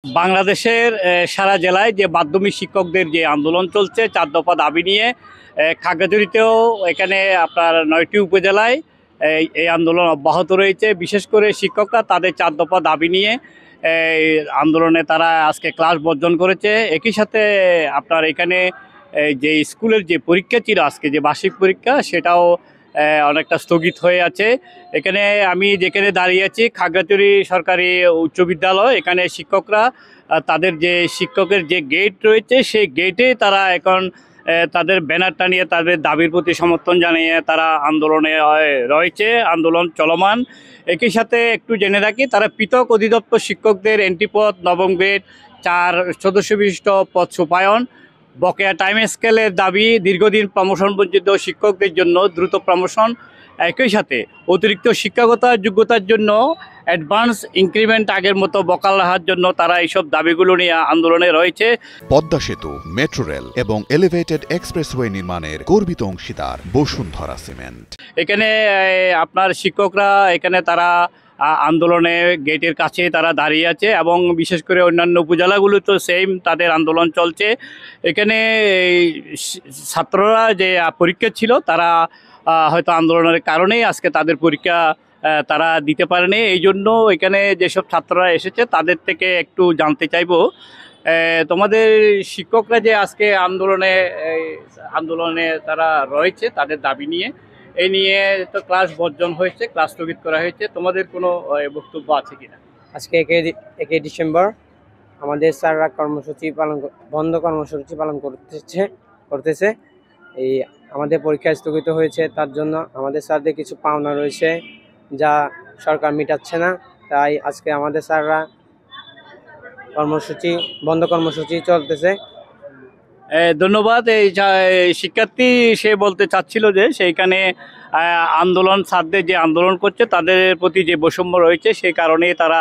বাংলাদেশের সারা জেলায় যে মাধ্যমিক শিক্ষকদের যে আন্দোলন চলছে ৪ দফা দাবি নিয়ে খাগড়াছড়িতেও এখানে আপনার ৯টি উপজেলায় এই আন্দোলন অব্যাহত রয়েছে। বিশেষ করে শিক্ষকরা তাদের ৪ দফা দাবি নিয়ে এই আন্দোলনে তারা আজকে ক্লাস বর্জন করেছে। একই সাথে আপনার এখানে যে স্কুলের যে পরীক্ষা ছিল আজকে যে বার্ষিক পরীক্ষা সেটাও অনেকটা স্থগিত হয়ে আছে। এখানে আমি যেখানে দাঁড়িয়ে আছি খাগড়াছড়ি সরকারি উচ্চ বিদ্যালয়, এখানে শিক্ষকরা তাদের যে শিক্ষকের যে গেট রয়েছে সেই গেটে তারা এখন তাদের ব্যানার টানিয়ে তাদের দাবির প্রতি সমর্থন জানিয়ে তারা আন্দোলনে রয়েছে, আন্দোলন চলমান। একই সাথে একটু জেনে রাখি, তারা পৃথক অধিদপ্তর শিক্ষকদের এন্ট্রি পদ, নবম গ্রেড 4 সদস্য বিশিষ্ট পদ সুপায়ন, বকেয়া টাইম স্কেলের দাবি, দীর্ঘদিন প্রমোশন বঞ্চিত শিক্ষকদের জন্য দ্রুত প্রমোশন, একই সাথে অতিরিক্ত শিক্ষকতা যোগ্যতার জন্য অ্যাডভান্স ইনক্রিমেন্ট আগের মতো বকাল রাখার জন্য তারা এইসব দাবিগুলো নিয়ে আন্দোলনে রয়েছে। পদ্মা সেতু, মেট্রো রেল এবং এলিভেটেড এক্সপ্রেসওয়ে নির্মাণের গর্বিত অংশীদার বসুন্ধরা সিমেন্ট। এখানে আপনার শিক্ষকরা এখানে তারা আন্দোলনে গেটের কাছে তারা দাঁড়িয়ে আছে এবং বিশেষ করে অন্যান্য উপজেলাগুলো তো সেম তাদের আন্দোলন চলছে। এখানে ছাত্ররা যে পরীক্ষা ছিল তারা হয়তো আন্দোলনের কারণেই আজকে তাদের পরীক্ষা তারা দিতে পারেনি। এই জন্য এখানে যেসব ছাত্ররা এসেছে তাদের থেকে একটু জানতে চাইব, তোমাদের শিক্ষকরা যে আজকে আন্দোলনে তারা রয়েছে তাদের দাবি নিয়ে, এই নিয়ে তো ক্লাস বর্জন হয়েছে, ক্লাস স্থগিত করা হয়েছে, তোমাদের কোনো বক্তব্য আছে কিনা? আজকে 1 ডিসেম্বর আমাদের স্যাররা বন্ধ কর্মসূচি পালন করতেছে। এই আমাদের পরীক্ষা স্থগিত হয়েছে, তার জন্য আমাদের স্যারদের কিছু পাওনা রয়েছে যা সরকার মেটাচ্ছে না। তাই আজকে আমাদের স্যাররা বন্ধ কর্মসূচি চলতেছে। ধন্যবাদ। এই শিক্ষার্থী সে বলতে চাচ্ছিল যে সেইখানে আন্দোলন ছাত্রদের যে আন্দোলন করছে তাদের প্রতি যে বৈষম্য রয়েছে সেই কারণেই তারা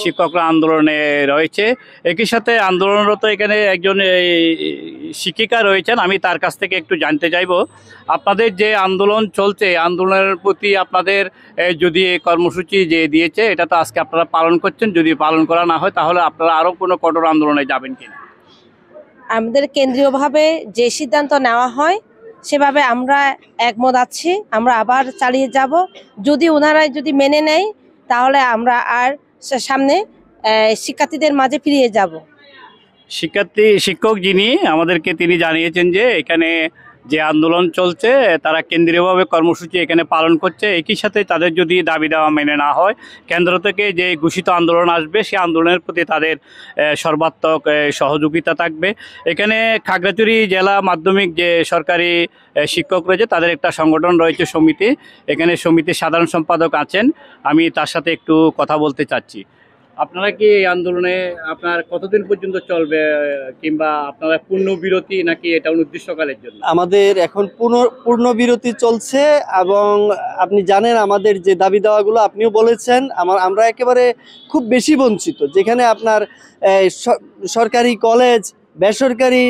শিক্ষকরা আন্দোলনে রয়েছে। একই সাথে আন্দোলনরত এখানে একজন শিক্ষিকা রয়েছেন, আমি তার কাছ থেকে একটু জানতে চাইব, আপনাদের যে আন্দোলন চলছে আন্দোলনের প্রতি আপনাদের যদি কর্মসূচি যে দিয়েছে এটা তো আজকে আপনারা পালন করছেন, যদি পালন করা না হয় তাহলে আপনারা আরও কোনো কঠোর আন্দোলনে যাবেন কিনা? আমাদের কেন্দ্রীয়ভাবে যে সিদ্ধান্ত নেওয়া হয় সেভাবে আমরা একমত আছি, আমরা আবার চালিয়ে যাব। যদি ওনারা মেনে নেয় তাহলে আমরা আর সামনে শিক্ষার্থীদের মাঝে ফিরিয়ে যাব। শিক্ষক যিনি আমাদেরকে তিনি জানিয়েছেন যে এখানে যে আন্দোলন চলছে তারা কেন্দ্রীয়ভাবে কর্মসূচি এখানে পালন করছে। একই সাথে তাদের যদি দাবি দেওয়া মেনে না হয় কেন্দ্র থেকে যে ঘোষিত আন্দোলন আসবে সেই আন্দোলনের প্রতি তাদের সর্বাত্মক সহযোগিতা থাকবে। এখানে খাগড়াছড়ি জেলা মাধ্যমিক যে সরকারি শিক্ষক রয়েছে তাদের একটা সংগঠন রয়েছে সমিতি, এখানে সমিতির সাধারণ সম্পাদক আছেন, আমি তার সাথে একটু কথা বলতে চাচ্ছি। আপনারা কি এই আন্দোলনে আপনার কতদিন পর্যন্ত চলবে, কিংবা আপনারা পূর্ণ বিরতি নাকি এটা অনির্দিষ্টকালের জন্য? আমাদের এখন পূর্ণ বিরতি চলছে এবং আপনি জানেন আমাদের যে দাবি দাওয়াগুলো আপনিও বলেছেন, আমরা একেবারে খুব বেশি বঞ্চিত। যেখানে আপনার সরকারি কলেজ, বেসরকারি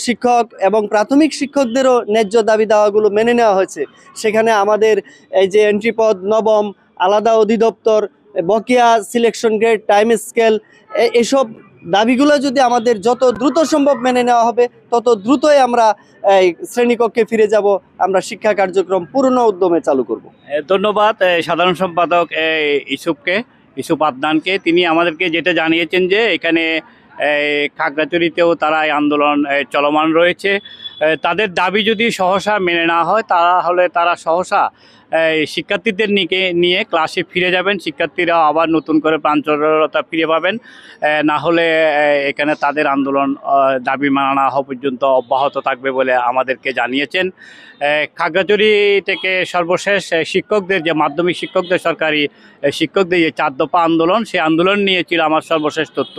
শিক্ষক এবং প্রাথমিক শিক্ষকদেরও ন্যায্য দাবি দাওয়াগুলো মেনে নেওয়া হয়েছে, সেখানে আমাদের এই যে এন্ট্রি পদ, নবম, আলাদা অধিদপ্তর, বকেয়া সিলেকশন গ্রেড, টাইম স্কেল, এসব দাবিগুলো যদি আমাদের যত দ্রুত সম্ভব মেনে নেওয়া হবে তত দ্রুতই আমরা শ্রেণীকক্ষে ফিরে যাব, আমরা শিক্ষা কার্যক্রম পূর্ণ উদ্যমে চালু করব। ধন্যবাদ সাধারণ সম্পাদক ইউসুফ আদনানকে। তিনি আমাদেরকে যেটা জানিয়েছেন যে এখানে খাগড়াছড়িতেও তারা এই আন্দোলন চলমান রয়েছে। তাদের দাবি যদি সহসা মেনে না হয় তাহলে তারা সহসা শিক্ষার্থীদের নিয়ে ক্লাসে ফিরে যাবেন, শিক্ষার্থীরা আবার নতুন করে প্রাঞ্চলতা ফিরে পাবেন। না হলে এখানে তাদের আন্দোলন দাবি মানা না হওয়া পর্যন্ত অব্যাহত থাকবে বলে আমাদেরকে জানিয়েছেন। খাগড়াছড়ি থেকে সর্বশেষ শিক্ষকদের যে মাধ্যমিক শিক্ষকদের সরকারি শিক্ষকদের যে 4 দফা আন্দোলন, সেই আন্দোলন নিয়ে ছিল আমার সর্বশেষ তথ্য।